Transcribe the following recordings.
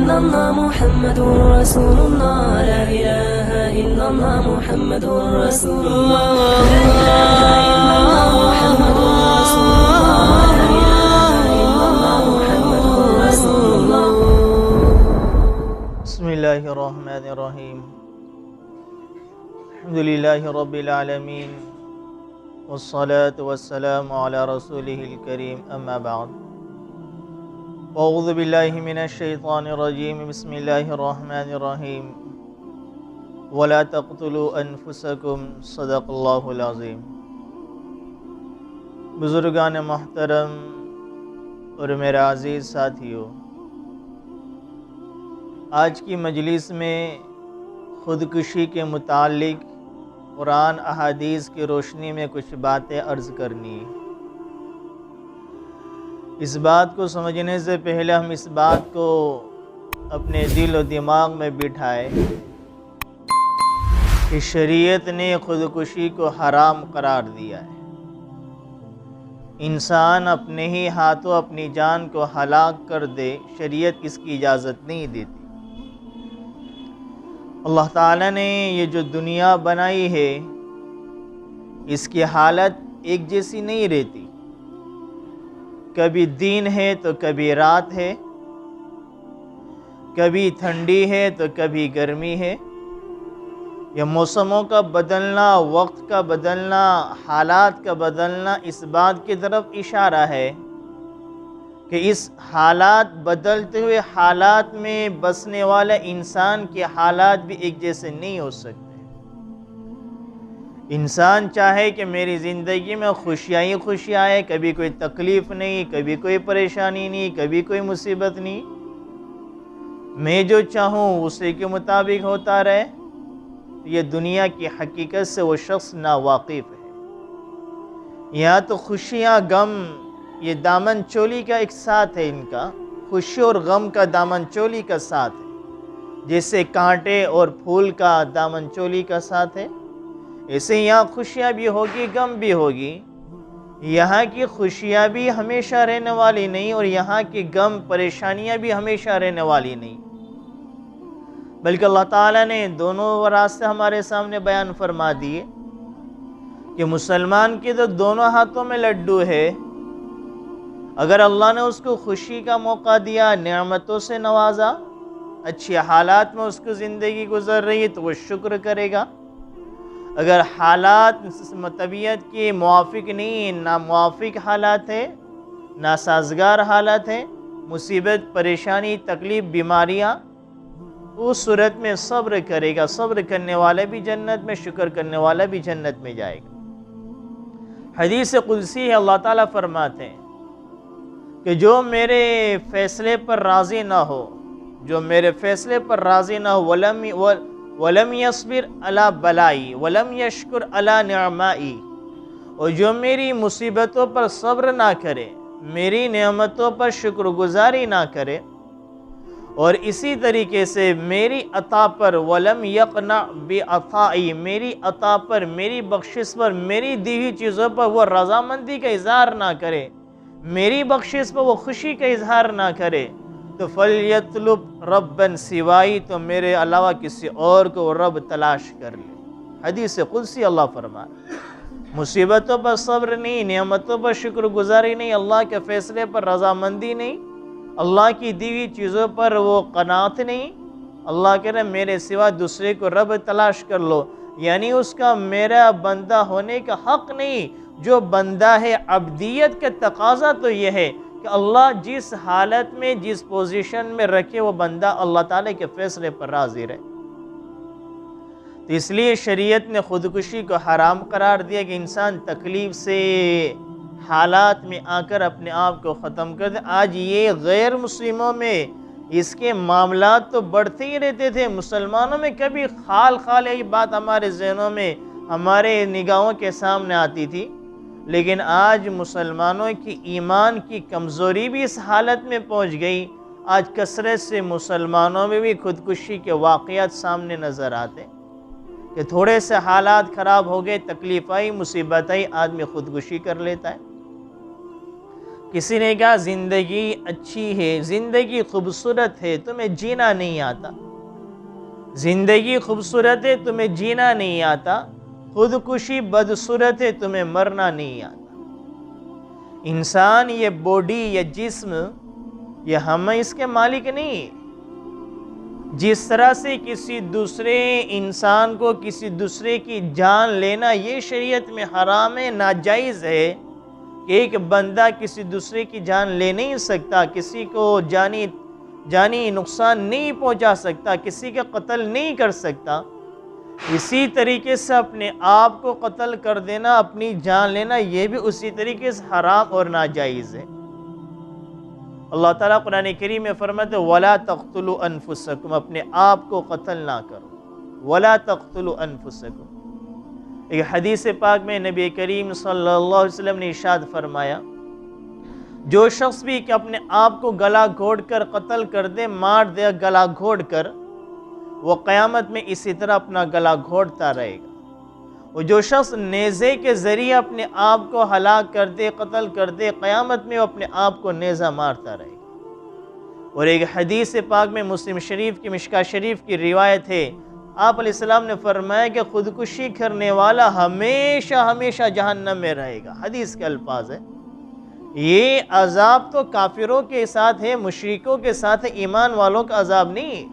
إلا الله محمد رسول الله لا إله إلا الله محمد رسول الله لا إله إلا الله محمد رسول الله لا إله إلا الله محمد رسول الله. بسم الله الرحمن الرحيم. الحمد لله رب العالمين والصلاة والسلام على رسوله الكريم أما بعد. أعوذ بالله من الشيطان الرجيم. بسم الله الرحمن الرحيم. ولا تقتلوا أنفسكم صدق الله العظيم. بزرگان محترم اور میرے عزیز ساتھیوں، آج کی مجلس میں خودکشی کے متعلق قرآن احادیث کی روشنی میں کچھ باتیں عرض کرنی ہے۔ اس بات کو سمجھنے سے پہلے ہم اس بات کو اپنے دل و دماغ میں بٹھائے کہ شریعت نے خودکشی کو حرام قرار دیا ہے۔ انسان اپنے ہی ہاتھوں اپنی جان کو ہلاک کر دے، شریعت اس کی اجازت نہیں دیتی۔ اللہ تعالیٰ نے یہ جو دنیا بنائی ہے اس کی حالت ایک جیسی نہیں رہتی، کبھی دن ہے تو کبھی رات ہے، کبھی ٹھنڈی ہے تو کبھی گرمی ہے۔ یہ موسموں کا بدلنا، وقت کا بدلنا، حالات کا بدلنا اس بات کی طرف اشارہ ہے کہ اس حالات بدلتے ہوئے حالات میں بسنے والے انسان کے حالات بھی ایک جیسے نہیں ہو سکتے۔ انسان چاہے کہ میری زندگی میں خوشیاں ہی خوشیاں آئے، کبھی کوئی تکلیف نہیں، کبھی کوئی پریشانی نہیں، کبھی کوئی مصیبت نہیں، میں جو چاہوں اسی کے مطابق ہوتا رہے، یہ دنیا کی حقیقت سے وہ شخص ناواقف ہے۔ یہاں تو خوشیاں غم یہ دامن چولی کا ایک ساتھ ہے، ان کا خوشی اور غم کا دامن چولی کا ساتھ ہے، جیسے کانٹے اور پھول کا دامن چولی کا ساتھ ہے، ایسے یہاں خوشیاں بھی ہوگی، غم بھی ہوگی۔ یہاں کی خوشیاں بھی ہمیشہ رہنے والی نہیں اور یہاں کی غم پریشانیاں بھی ہمیشہ رہنے والی نہیں، بلکہ اللہ تعالیٰ نے دونوں راستے ہمارے سامنے بیان فرما دیے کہ مسلمان کے تو دونوں ہاتھوں میں لڈو ہے۔ اگر اللہ نے اس کو خوشی کا موقع دیا، نعمتوں سے نوازا، اچھی حالات میں اس کو زندگی گزر رہی ہے تو وہ شکر کرے گا۔ اگر حالات طبیعت کی موافق نہیں، ناموافق حالات ہے، ناسازگار حالات ہے، مصیبت، پریشانی، تکلیف، بیماریاں، اس صورت میں صبر کرے گا۔ صبر کرنے والا بھی جنت میں، شکر کرنے والا بھی جنت میں جائے گا۔ حدیث قدسی ہے، اللہ تعالیٰ فرماتے ہیں کہ جو میرے فیصلے پر راضی نہ ہو، جو میرے فیصلے پر راضی نہ ہو، وَلَمْ يَصْبِرْ عَلَى بَلَائِي وَلَمْ يَشْكُرْ عَلَى نِعْمَائِي، اور جو میری مصیبتوں پر صبر نہ کرے، میری نعمتوں پر شکر گزاری نہ کرے، اور اسی طریقے سے میری عطا پر وَلَمْ يَقْنَعْ بِعَطَائِي، میری عطا پر، میری بخشش پر، میری دی ہوئی چیزوں پر وہ رضامندی کا اظہار نہ کرے، میری بخشش پر وہ خوشی کا اظہار نہ کرے، تو فَلْيَطْلُبْ رَبًّا سِوَائِي، تو میرے علاوہ کسی اور کو رب تلاش کر لے۔ حدیث قدسی اللہ فرمائے، مصیبتوں پر صبر نہیں، نعمتوں پر شکر گزاری نہیں، اللہ کے فیصلے پر رضامندی نہیں، اللہ کی دی ہوئی چیزوں پر وہ قناعت نہیں، اللہ کہہ رہے میرے سوا دوسرے کو رب تلاش کر لو، یعنی اس کا میرا بندہ ہونے کا حق نہیں۔ جو بندہ ہے، عبدیت کا تقاضا تو یہ ہے کہ اللہ جس حالت میں، جس پوزیشن میں رکھے، وہ بندہ اللہ تعالیٰ کے فیصلے پر راضی رہے۔ تو اس لیے شریعت نے خودکشی کو حرام قرار دیا کہ انسان تکلیف سے حالات میں آ کر اپنے آپ کو ختم کر دے۔ آج یہ غیر مسلموں میں اس کے معاملات تو بڑھتے ہی رہتے تھے، مسلمانوں میں کبھی خال یہ بات ہمارے ذہنوں میں، ہمارے نگاہوں کے سامنے آتی تھی، لیکن آج مسلمانوں کی ایمان کی کمزوری بھی اس حالت میں پہنچ گئی۔ آج کثرت سے مسلمانوں میں بھی خودکشی کے واقعات سامنے نظر آتے کہ تھوڑے سے حالات خراب ہو گئے، تکلیف آئی، مصیبت آئی، آدمی خودکشی کر لیتا ہے۔ کسی نے کہا زندگی اچھی ہے، زندگی خوبصورت ہے، تمہیں جینا نہیں آتا، زندگی خوبصورت ہے، تمہیں جینا نہیں آتا، خودکشی بدصورت ہے، تمہیں مرنا نہیں آتا۔ انسان یہ باڈی یا جسم یہ ہم اس کے مالک نہیں۔ جس طرح سے کسی دوسرے انسان کو کسی دوسرے کی جان لینا یہ شریعت میں حرام ہے، ناجائز ہے کہ ایک بندہ کسی دوسرے کی جان لے نہیں سکتا، کسی کو جانی نقصان نہیں پہنچا سکتا، کسی کا قتل نہیں کر سکتا، اسی طریقے سے اپنے آپ کو قتل کر دینا، اپنی جان لینا، یہ بھی اسی طریقے سے حرام اور ناجائز ہے۔ اللہ تعالیٰ قرآن کریم میں فرماتے ہیں وَلَا تَقْتُلُوا أَنفُسَكُمْ، اپنے آپ کو قتل نہ کرو، وَلَا تَقْتُلُوا أَنفُسَكُمْ۔ ایک حدیث پاک میں نبی کریم صلی اللہ علیہ وسلم نے ارشاد فرمایا جو شخص بھی کہ اپنے آپ کو گلا گھونٹ کر قتل کر دے، مار دے گلا گھونٹ کر، وہ قیامت میں اسی طرح اپنا گلا گھونٹتا رہے گا۔ وہ جو شخص نیزے کے ذریعے اپنے آپ کو ہلاک کر دے، قتل کر دے، قیامت میں وہ اپنے آپ کو نیزہ مارتا رہے گا۔ اور ایک حدیث پاک میں مسلم شریف کی مشکاہ شریف کی روایت ہے، آپ علیہ السلام نے فرمایا کہ خودکشی کرنے والا ہمیشہ ہمیشہ جہنم میں رہے گا۔ حدیث کے الفاظ ہے، یہ عذاب تو کافروں کے ساتھ ہے، مشرکوں کے ساتھ ہے، ایمان والوں کا عذاب نہیں۔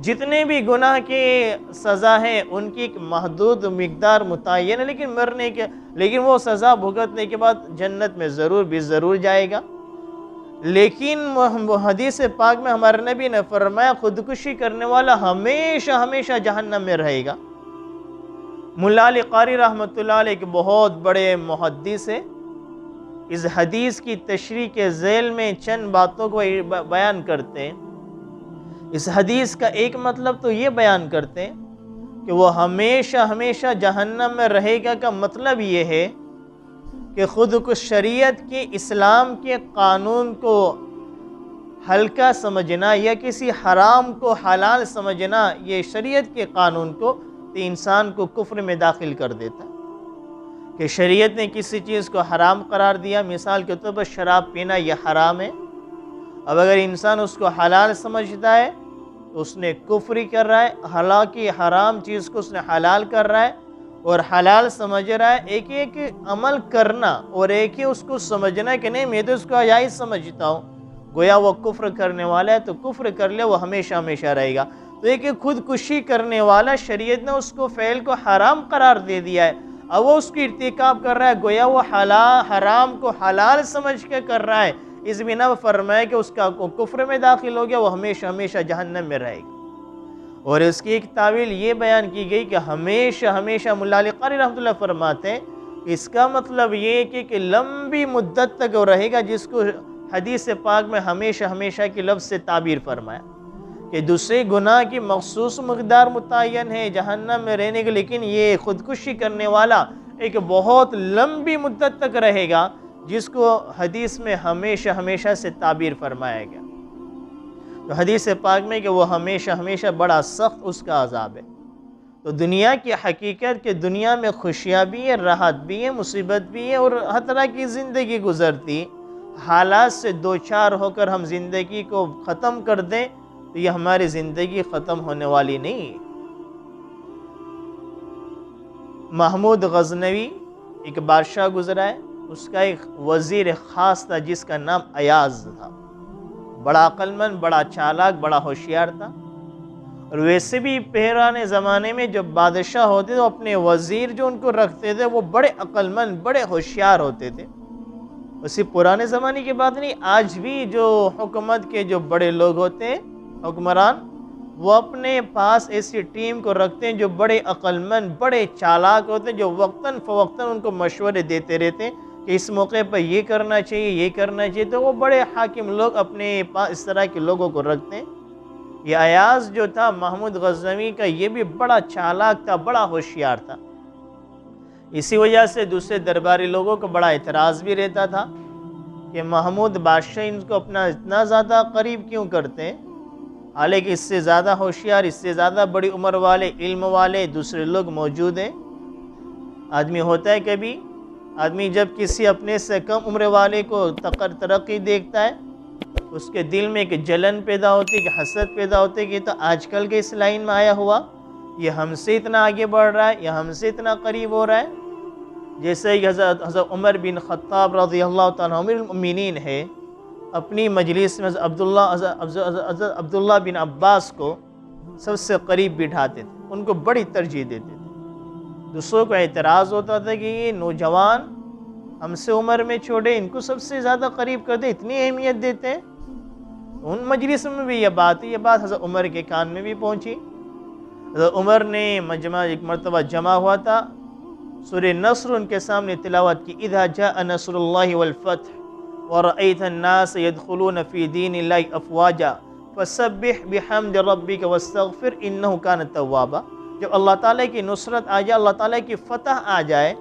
جتنے بھی گناہ کے سزا ہے ان کی ایک محدود مقدار متعین ہے، لیکن وہ سزا بھگتنے کے بعد جنت میں ضرور جائے گا۔ لیکن حدیث پاک میں ہمارے نبی نے فرمایا خودکشی کرنے والا ہمیشہ ہمیشہ جہنم میں رہے گا۔ ملا علی قاری رحمۃ اللہ علیہ ایک بہت بڑے محدث ہے، اس حدیث کی تشریح کے ذیل میں چند باتوں کو بیان کرتے ہیں۔ اس حدیث کا ایک مطلب تو یہ بیان کرتے ہیں کہ وہ ہمیشہ ہمیشہ جہنم میں رہے گا کا مطلب یہ ہے کہ خود کو شریعت کے اسلام کے قانون کو ہلکا سمجھنا یا کسی حرام کو حلال سمجھنا، یہ شریعت کے قانون کو انسان کو کفر میں داخل کر دیتا ہے۔ کہ شریعت نے کسی چیز کو حرام قرار دیا، مثال کے طور پر شراب پینا یہ حرام ہے، اب اگر انسان اس کو حلال سمجھتا ہے تو اس نے کفری کر رہا ہے، حالانکہ حرام چیز کو اس نے حلال کر رہا ہے اور حلال سمجھ رہا ہے۔ ایک عمل کرنا اور ایک ہی اس کو سمجھنا ہے کہ نہیں میں تو اس کو جائز سمجھتا ہوں، گویا وہ کفر کرنے والا ہے، تو کفر کر لے وہ ہمیشہ ہمیشہ رہے گا۔ تو ایک خودکشی کرنے والا شریعت نے اس کو فعل کو حرام قرار دے دیا ہے، اب وہ اس کی ارتکاب کر رہا ہے، گویا وہ حرام کو حلال سمجھ کے کر رہا ہے، اس بنا فرمایا کہ اس کا کفر میں داخل ہو گیا، وہ ہمیشہ ہمیشہ جہنم میں رہے گا۔ اور اس کی ایک تعویل یہ بیان کی گئی کہ ہمیشہ ہمیشہ ملا علی قاری رحمۃ اللہ فرماتے ہیں اس کا مطلب یہ ہے کہ لمبی مدت تک وہ رہے گا، جس کو حدیث پاک میں ہمیشہ ہمیشہ کی لفظ سے تعبیر فرمایا کہ دوسرے گناہ کی مخصوص مقدار متعین ہے جہنم میں رہنے کے، لیکن یہ خودکشی کرنے والا ایک بہت لمبی مدت تک رہے گا، جس کو حدیث میں ہمیشہ ہمیشہ سے تعبیر فرمایا گیا۔ تو حدیث پاک میں کہ وہ ہمیشہ ہمیشہ بڑا سخت اس کا عذاب ہے۔ تو دنیا کی حقیقت کہ دنیا میں خوشیاں بھی ہیں، راحت بھی ہے، مصیبت بھی ہے، اور ہر طرح کی زندگی گزرتی، حالات سے دوچار ہو کر ہم زندگی کو ختم کر دیں تو یہ ہماری زندگی ختم ہونے والی نہیں۔ محمود غزنوی ایک بادشاہ گزرا ہے، اس کا ایک وزیر خاص تھا جس کا نام ایاز تھا، بڑا عقل مند، بڑا چالاک، بڑا ہوشیار تھا۔ اور ویسے بھی پہرانے زمانے میں جو بادشاہ ہوتے تھے اپنے وزیر جو ان کو رکھتے تھے وہ بڑے عقل مند، بڑے ہوشیار ہوتے تھے۔ اسی پرانے زمانے کی بات نہیں، آج بھی جو حکومت کے جو بڑے لوگ ہوتے ہیں حکمران، وہ اپنے پاس ایسی ٹیم کو رکھتے ہیں جو بڑے عقل مند، بڑے چالاک ہوتے ہیں، جو وقتاً فوقتاً ان کو مشورے دیتے رہتے ہیں کہ اس موقع پر یہ کرنا چاہیے، یہ کرنا چاہیے۔ تو وہ بڑے حاکم لوگ اپنے پاس اس طرح کے لوگوں کو رکھتے ہیں۔ یہ ایاز جو تھا محمود غزنوی کا، یہ بھی بڑا چالاک تھا، بڑا ہوشیار تھا۔ اسی وجہ سے دوسرے درباری لوگوں کو بڑا اعتراض بھی رہتا تھا کہ محمود بادشاہ ان کو اپنا اتنا زیادہ قریب کیوں کرتے ہیں، حالانکہ اس سے زیادہ ہوشیار، اس سے زیادہ بڑی عمر والے، علم والے دوسرے لوگ موجود ہیں۔ آدمی ہوتا ہے کبھی آدمی جب کسی اپنے سے کم عمر والے کو ترقی دیکھتا ہے اس کے دل میں ایک جلن پیدا ہوتی ہے، کہ حسد پیدا ہوتی ہے کہ تو آج کل کے اس لائن میں آیا ہوا، یہ ہم سے اتنا آگے بڑھ رہا ہے، یہ ہم سے اتنا قریب ہو رہا ہے۔ جیسے کہ حضرت عمر بن خطاب رضی اللہ تعالیٰ عنہ امیر المؤمنین ہے، اپنی مجلس میں حضرت عبداللہ بن عباس کو سب سے قریب بٹھاتے تھے، ان کو بڑی ترجیح دیتے تھے۔ دوسروں کو اعتراض ہوتا تھا کہ یہ نوجوان ہم سے عمر میں چھوٹے، ان کو سب سے زیادہ قریب کرتے، اتنی اہمیت دیتے ہیں۔ ان مجلس میں بھی یہ بات حضرت عمر کے کان میں بھی پہنچی۔ حضرت عمر نے مجمع ایک مرتبہ جمع ہوا تھا، سورہ نصر ان کے سامنے تلاوت کی، اذا جاء نصر اللہ والفتح ورأيت الناس يدخلون في دين الله افواجا فسبح بحمد ربك واستغفر انه كان توابا۔ جب اللہ تعالیٰ کی نصرت آ جائے، اللہ تعالیٰ کی فتح آ جائے،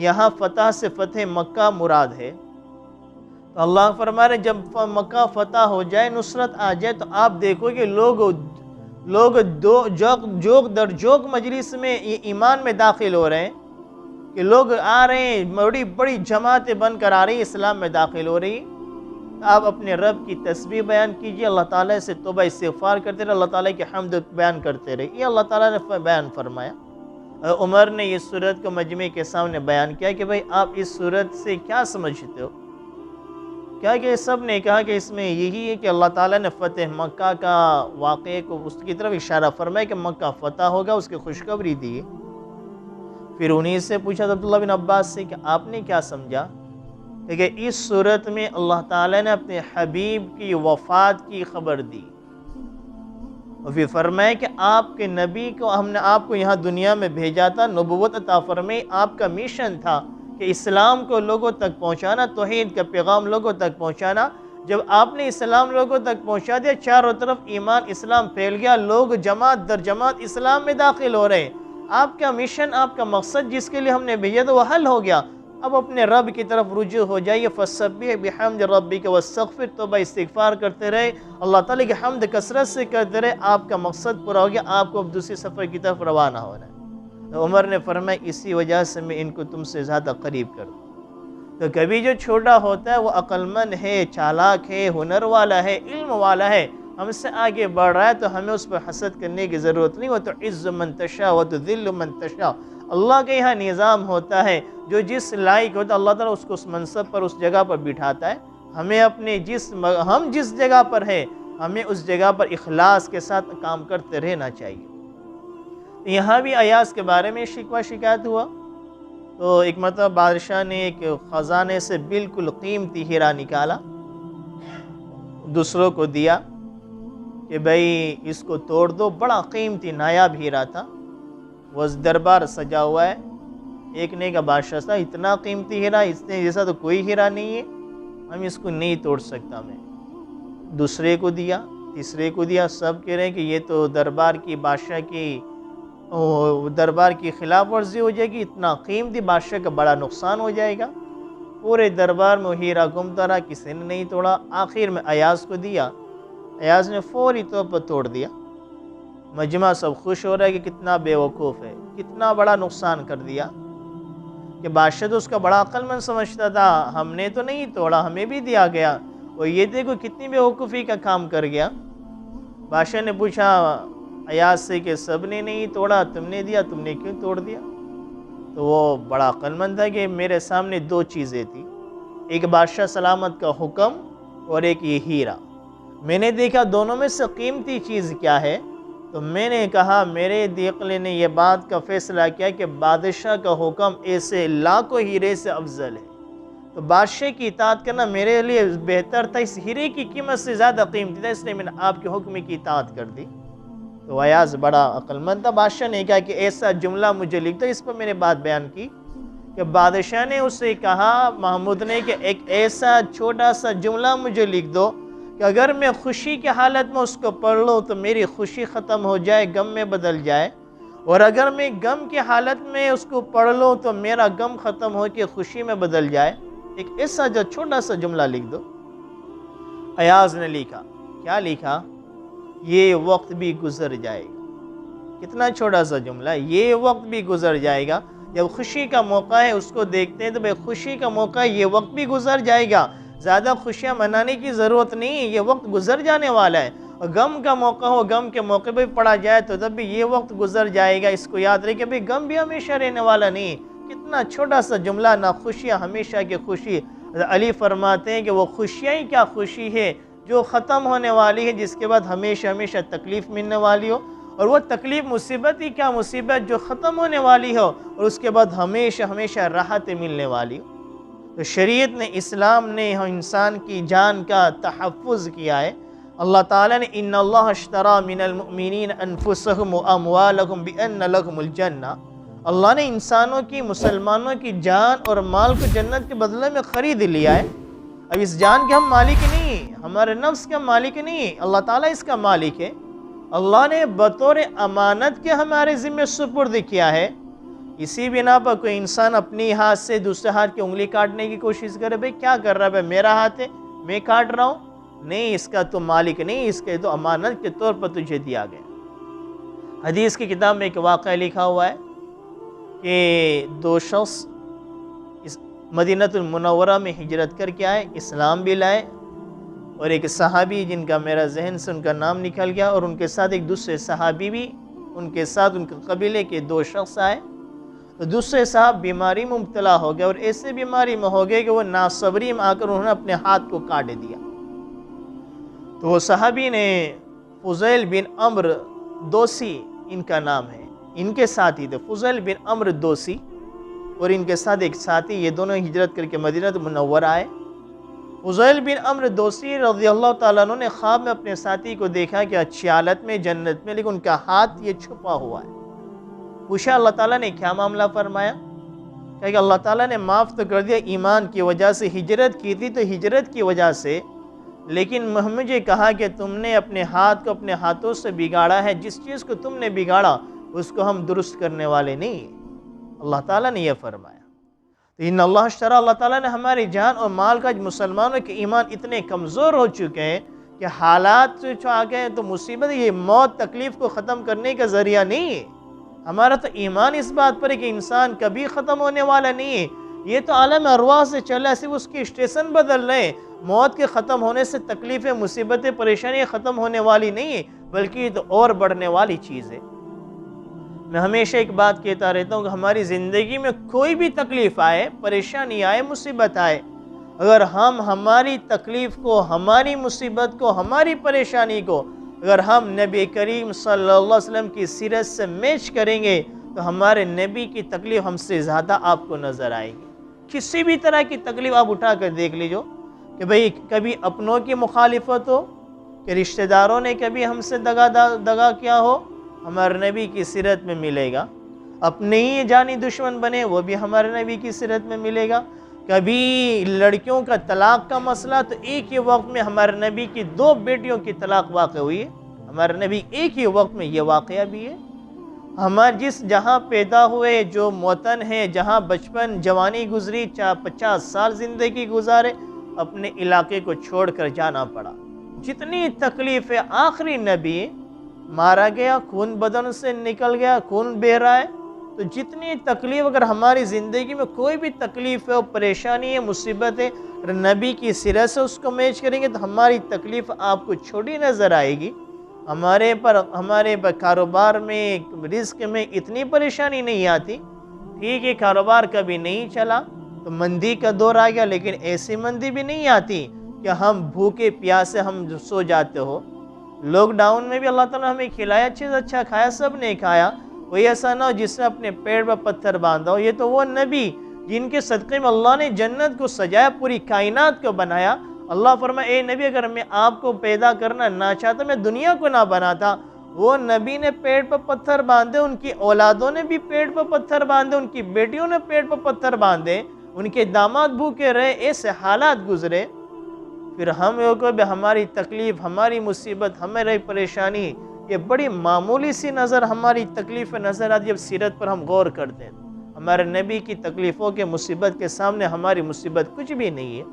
یہاں فتح سے فتح مکہ مراد ہے، تو اللہ فرما رہے جب مکہ فتح ہو جائے، نصرت آ جائے، تو آپ دیکھو کہ لوگ جوگ در جوگ مجلس میں ایمان میں داخل ہو رہے ہیں، کہ لوگ آ رہے ہیں، بڑی بڑی جماعتیں بن کر آ رہی ہیں، اسلام میں داخل ہو رہی۔ آپ اپنے رب کی تسبیح بیان کیجئے، اللہ تعالیٰ سے توبہ استغفار کرتے رہے، اللہ تعالیٰ کی حمد بیان کرتے رہے، یہ اللہ تعالیٰ نے بیان فرمایا۔ عمر نے اس صورت کو مجمع کے سامنے بیان کیا کہ بھائی آپ اس صورت سے کیا سمجھتے ہو؟ کیا کہ سب نے کہا کہ اس میں یہی ہے کہ اللہ تعالیٰ نے فتح مکہ کا واقعے کو اس کی طرف اشارہ فرمایا کہ مکہ فتح ہوگا، اس کی خوشخبری دی۔ پھر انہی سے پوچھا عبداللہ بن عباس سے کہ آپ نے کیا سمجھا؟ کہ اس صورت میں اللہ تعالیٰ نے اپنے حبیب کی وفات کی خبر دی، اور پھر فرمایا کہ آپ کے نبی کو ہم نے آپ کو یہاں دنیا میں بھیجا تھا، نبوت عطا فرمائی، آپ کا مشن تھا کہ اسلام کو لوگوں تک پہنچانا، توحید کا پیغام لوگوں تک پہنچانا۔ جب آپ نے اسلام لوگوں تک پہنچا دیا، چاروں طرف ایمان اسلام پھیل گیا، لوگ جماعت در جماعت اسلام میں داخل ہو رہے ہیں، آپ کا مشن، آپ کا مقصد جس کے لیے ہم نے بھیجا تھا وہ حل ہو گیا۔ اب اپنے رب کی طرف رجوع ہو جائیے، فسبح بحمد ربک واستغفر، توبہ استغفار کرتے رہے، اللہ تعالیٰ کی حمد کثرت سے کرتے رہے، آپ کا مقصد پورا ہو گیا، آپ کو اب دوسری سفر کی طرف روانہ ہونا ہے۔ تو عمر نے فرمایا اسی وجہ سے میں ان کو تم سے زیادہ قریب کر دوں۔ تو کبھی جو چھوٹا ہوتا ہے وہ عقل مند ہے، چالاک ہے، ہنر والا ہے، علم والا ہے، ہم سے آگے بڑھ رہا ہے، تو ہمیں اس پر حسد کرنے کی ضرورت نہیں۔ وَتُعِزُّ مَن تَشَاءُ وَتُذِلُّ مَن تَشَاءُ، اللہ کے یہاں نظام ہوتا ہے، جو جس لائق ہوتا ہے اللہ تعالیٰ اس کو اس منصب پر، اس جگہ پر بٹھاتا ہے۔ ہمیں اپنے ہم جس جگہ پر ہیں، ہمیں اس جگہ پر اخلاص کے ساتھ کام کرتے رہنا چاہیے۔ یہاں بھی ایاز کے بارے میں شکوہ شکایت ہوا، تو ایک مرتبہ بادشاہ نے ایک خزانے سے بالکل قیمتی ہیرا نکالا، دوسروں کو دیا کہ بھائی اس کو توڑ دو، بڑا قیمتی نایاب ہیرا تھا، وہ دربار سجا ہوا ہے۔ ایک نے کہا بادشاہ صاحب اتنا قیمتی ہیرا، اس نے جیسا تو کوئی ہیرا نہیں ہے، ہم اس کو نہیں توڑ سکتا۔ میں دوسرے کو دیا، تیسرے کو دیا، سب کہہ رہے ہیں کہ یہ تو دربار کی بادشاہ کی دربار کی خلاف ورزی ہو جائے گی، اتنا قیمتی، بادشاہ کا بڑا نقصان ہو جائے گا۔ پورے دربار میں ہیرا گھومتا رہا، کسی نے نہیں توڑا، آخر میں ایاز کو دیا، ایاز نے فوری طور پر توڑ دیا۔ مجمع سب خوش ہو رہا ہے کہ کتنا بے وقوف ہے، کتنا بڑا نقصان کر دیا، کہ بادشاہ تو اس کا بڑا عقل مند سمجھتا تھا، ہم نے تو نہیں توڑا، ہمیں بھی دیا گیا، اور یہ دیکھو کتنی بے وقوفی کا کام کر گیا۔ بادشاہ نے پوچھا ایاز سے کہ سب نے نہیں توڑا، تم نے دیا، تم نے کیوں توڑ دیا؟ تو وہ بڑا عقل مند تھا کہ میرے سامنے دو چیزیں تھیں، ایک بادشاہ سلامت کا حکم اور ایک یہ ہیرا، میں نے دیکھا دونوں میں سے قیمتی چیز کیا ہے، تو میں نے کہا میرے عقل نے یہ بات کا فیصلہ کیا کہ بادشاہ کا حکم ایسے لاکھوں ہیرے سے افضل ہے، تو بادشاہ کی اطاعت کرنا میرے لیے بہتر تھا، اس ہیرے کی قیمت سے زیادہ قیمتی تھا، اس لیے میں نے آپ کے حکم کی اطاعت کر دی۔ تو ایاز بڑا عقل مند تھا، بادشاہ نے کہا کہ ایسا جملہ مجھے لکھ دو، اس پر میں نے بات بیان کی کہ بادشاہ نے اس سے کہا محمود نے کہ ایک ایسا چھوٹا سا جملہ مجھے لکھ دو کہ اگر میں خوشی کی حالت میں اس کو پڑھ لوں تو میری خوشی ختم ہو جائے، غم میں بدل جائے، اور اگر میں غم کی حالت میں اس کو پڑھ لوں تو میرا غم ختم ہو کے خوشی میں بدل جائے، ایک ایسا جو چھوٹا سا جملہ لکھ دو۔ ایاز نے لکھا، کیا لکھا؟ یہ وقت بھی گزر جائے گا۔ کتنا چھوٹا سا جملہ، یہ وقت بھی گزر جائے گا، جب خوشی کا موقع ہے اس کو دیکھتے ہیں تو بھائی خوشی کا موقع ہے، یہ وقت بھی گزر جائے گا، زیادہ خوشیاں منانے کی ضرورت نہیں ہے، یہ وقت گزر جانے والا ہے۔ اور غم کا موقع ہو، غم کے موقع پہ پڑا جائے تو تب بھی یہ وقت گزر جائے گا، اس کو یاد رکھے کہ بھائی غم بھی ہمیشہ رہنے والا نہیں ہے۔ کتنا چھوٹا سا جملہ، نہ خوشیاں ہمیشہ کی خوشی۔ علی فرماتے ہیں کہ وہ خوشیاں ہی کیا خوشی ہے جو ختم ہونے والی ہے، جس کے بعد ہمیشہ ہمیشہ تکلیف ملنے والی ہو، اور وہ تکلیف مصیبت ہی کیا مصیبت جو ختم ہونے والی ہو اور اس کے بعد ہمیشہ ہمیشہ راحت ملنے والی ہو۔ تو شریعت نے، اسلام نے انسان کی جان کا تحفظ کیا ہے۔ اللہ تعالیٰ نے ان اللہ اشترى من المؤمنین انفسهم واموالهم بان لهم الجنہ، اللہ نے انسانوں کی، مسلمانوں کی جان اور مال کو جنت کے بدلے میں خرید لیا ہے۔ اب اس جان کے ہم مالک نہیں ہیں، ہمارے نفس کا مالک نہیں ہے، اللہ تعالیٰ اس کا مالک ہے۔ اللہ نے بطور امانت کے ہمارے ذمہ سپرد کیا ہے۔ اسی بنا پر کوئی انسان اپنی ہاتھ سے دوسرے ہاتھ کی انگلی کاٹنے کی کوشش کرے، بھئی کیا کر رہا ہے، بھئی میرا ہاتھ ہے میں کاٹ رہا ہوں، نہیں، اس کا تو مالک نہیں، اس کے تو امانت کے طور پر تجھے دیا گیا۔ حدیث کی کتاب میں ایک واقعہ لکھا ہوا ہے کہ دو شخص اس مدینہ المنورہ میں ہجرت کر کے آئے، اسلام بھی لائے، اور ایک صحابی جن کا میرا ذہن سے ان کا نام نکل گیا، اور ان کے ساتھ ایک دوسرے صحابی بھی ان کے ساتھ، ان کے قبیلے کے دو شخص آئے۔ تو دوسرے صاحب بیماری میں مبتلا ہو گئے، اور ایسے بیماری میں ہو گئے کہ وہ ناصبری میں آ کر انہوں نے اپنے ہاتھ کو کاٹ دیا۔ تو وہ صحابی نے فضیل بن عمرو دوسی ان کا نام ہے، ان کے ساتھی تھے فضیل بن عمرو دوسی، اور ان کے ساتھ ایک ساتھی، یہ دونوں ہجرت کر کے مدینہ منورہ آئے۔ فضیل بن عمرو دوسی رضی اللہ تعالیٰ عنہ نے خواب میں اپنے ساتھی کو دیکھا کہ اچھی حالت میں جنت میں، لیکن ان کا ہاتھ یہ چھپا ہوا ہے۔ پوچھا اللہ تعالیٰ نے کیا معاملہ، فرمایا کہ اللہ تعالیٰ نے معاف تو کر دیا، ایمان کی وجہ سے ہجرت کی تھی تو ہجرت کی وجہ سے، لیکن مجھے کہا کہ تم نے اپنے ہاتھ کو اپنے ہاتھوں سے بگاڑا ہے، جس چیز کو تم نے بگاڑا اس کو ہم درست کرنے والے نہیں ہیں۔ اللہ تعالیٰ نے یہ فرمایا۔ تو ان اللہ اشترى، اللہ تعالیٰ نے ہماری جان اور مال کا، مسلمانوں کے ایمان اتنے کمزور ہو چکے ہیں کہ حالات جو آ گئے تو مصیبت، یہ موت تکلیف کو ختم کرنے کا ذریعہ نہیں ہے۔ ہمارا تو ایمان اس بات پر ہے کہ انسان کبھی ختم ہونے والا نہیں ہے، یہ تو عالم ارواح سے چلا، صرف اس کی اسٹیشن بدل رہے ہیں۔ موت کے ختم ہونے سے تکلیفیں، مصیبتیں، پریشانیاں ختم ہونے والی نہیں ہے، بلکہ یہ تو اور بڑھنے والی چیز ہے۔ میں ہمیشہ ایک بات کہتا رہتا ہوں کہ ہماری زندگی میں کوئی بھی تکلیف آئے، پریشانی آئے، مصیبت آئے، اگر ہم ہماری تکلیف کو، ہماری مصیبت کو، ہماری پریشانی کو اگر ہم نبی کریم صلی اللہ علیہ وسلم کی سیرت سے میچ کریں گے تو ہمارے نبی کی تکلیف ہم سے زیادہ آپ کو نظر آئے گی۔ کسی بھی طرح کی تکلیف آپ اٹھا کر دیکھ لیجو کہ بھئی کبھی اپنوں کی مخالفت ہو، کہ رشتہ داروں نے کبھی ہم سے دگا کیا ہو، ہمارے نبی کی سیرت میں ملے گا۔ اپنے ہی جانی دشمن بنے، وہ بھی ہمارے نبی کی سیرت میں ملے گا۔ کبھی لڑکیوں کا طلاق کا مسئلہ، تو ایک ہی وقت میں ہمارے نبی کی 2 بیٹیوں کی طلاق واقع ہوئی ہے، ہمارے نبی ایک ہی وقت میں یہ واقعہ بھی ہے۔ ہمارے جس جہاں پیدا ہوئے، جو وطن ہے، جہاں بچپن جوانی گزری، 50 سال زندگی گزارے، اپنے علاقے کو چھوڑ کر جانا پڑا۔ جتنی تکلیف ہے، آخری نبی مارا گیا، خون بدن سے نکل گیا، خون بہہ رہا ہے، تو جتنی تکلیف، اگر ہماری زندگی میں کوئی بھی تکلیف ہے، پریشانی ہے، مصیبت ہے، اگر نبی کی سیرت سے اس کو میچ کریں گے تو ہماری تکلیف آپ کو چھوٹی نظر آئے گی۔ ہمارے پر کاروبار میں، رزق میں اتنی پریشانی نہیں آتی، ٹھیک ہے کاروبار کبھی نہیں چلا تو مندی کا دور آ گیا، لیکن ایسی مندی بھی نہیں آتی کہ ہم بھوکے پیاسے ہم سو جاتے ہو۔ لاک ڈاؤن میں بھی اللہ تعالیٰ ہمیں کھلایا، چیز اچھا کھایا، سب نے کھایا، کوئی ایسا نہ ہو جس نے اپنے پیڑ پر پتھر باندھا ہو۔ یہ تو وہ نبی جن کے صدقے میں اللہ نے جنت کو سجایا، پوری کائنات کو بنایا۔ اللہ فرمائے اے نبی اگر میں آپ کو پیدا کرنا نہ چاہتا میں دنیا کو نہ بناتا۔ وہ نبی نے پیڑ پر پتھر باندھے، ان کی اولادوں نے بھی پیڑ پر پتھر باندھے، ان کی بیٹیوں نے پیڑ پر پتھر باندھے، ان کے داماد بھوکے رہے، ایسے حالات گزرے۔ پھر ہم ہماری تکلیف، ہماری مصیبت، ہماری پریشانی یہ بڑی معمولی سی نظر ہماری تکلیف نظر آتی، جب سیرت پر ہم غور کرتے ہیں ہمارے نبی کی تکلیفوں کے، مصیبت کے سامنے ہماری مصیبت کچھ بھی نہیں ہے۔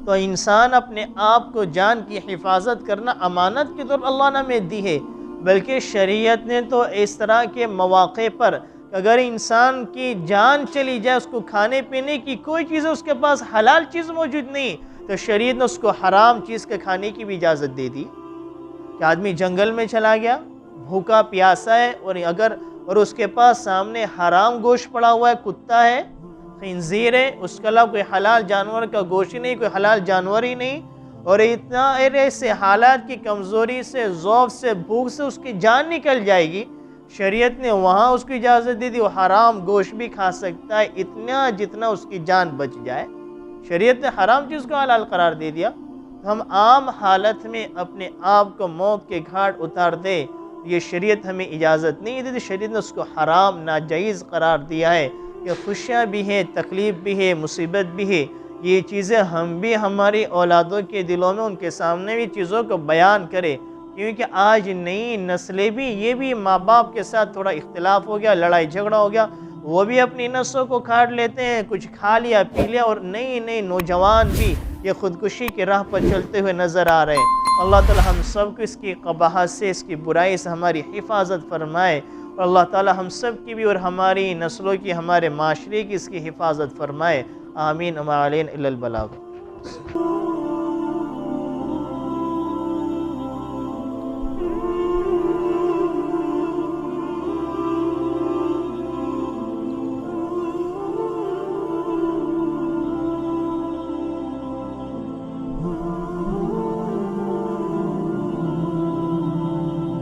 تو انسان اپنے آپ کو، جان کی حفاظت کرنا امانت کی طور اللہ نے ہمیں دی ہے، بلکہ شریعت نے تو اس طرح کے مواقع پر کہ اگر انسان کی جان چلی جائے، اس کو کھانے پینے کی کوئی چیز اس کے پاس حلال چیز موجود نہیں، تو شریعت نے اس کو حرام چیز کے کھانے کی بھی اجازت دے دی کہ آدمی جنگل میں چلا گیا، بھوکا پیاسا ہے، اور اس کے پاس سامنے حرام گوشت پڑا ہوا ہے، کتا ہے، خنزیر ہے، اس کے علاوہ کوئی حلال جانور کا گوشت ہی نہیں، کوئی حلال جانور ہی نہیں، اور اتنا ایسے حالات کی کمزوری سے، ضعف سے، بھوک سے اس کی جان نکل جائے گی، شریعت نے وہاں اس کو اجازت دے دی، وہ حرام گوشت بھی کھا سکتا ہے اتنا جتنا اس کی جان بچ جائے۔ شریعت نے حرام چیز کو حلال قرار دے دیا۔ ہم عام حالت میں اپنے آپ کو موت کے گھاٹ اتار دے، یہ شریعت ہمیں اجازت نہیں دیتی، شریعت نے اس کو حرام ناجائز قرار دیا ہے کہ خوشیاں بھی ہیں، تکلیف بھی ہے، مصیبت بھی ہے، یہ چیزیں ہم بھی ہماری اولادوں کے دلوں میں ان کے سامنے بھی چیزوں کو بیان کرے، کیونکہ آج نئی نسلیں بھی یہ بھی ماں باپ کے ساتھ تھوڑا اختلاف ہو گیا، لڑائی جھگڑا ہو گیا، وہ بھی اپنی نسلوں کو کاٹ لیتے ہیں، کچھ کھا لیا پی لیا، اور نئی نوجوان بھی یہ خودکشی کی راہ پر چلتے ہوئے نظر آ رہے ہیں۔ اللہ تعالی ہم سب کو اس کی قباحت سے، اس کی برائی سے ہماری حفاظت فرمائے، اور اللہ تعالی ہم سب کی بھی اور ہماری نسلوں کی، ہمارے معاشرے کی اس کی حفاظت فرمائے۔ آمین۔ وما علینا الا البلاغ۔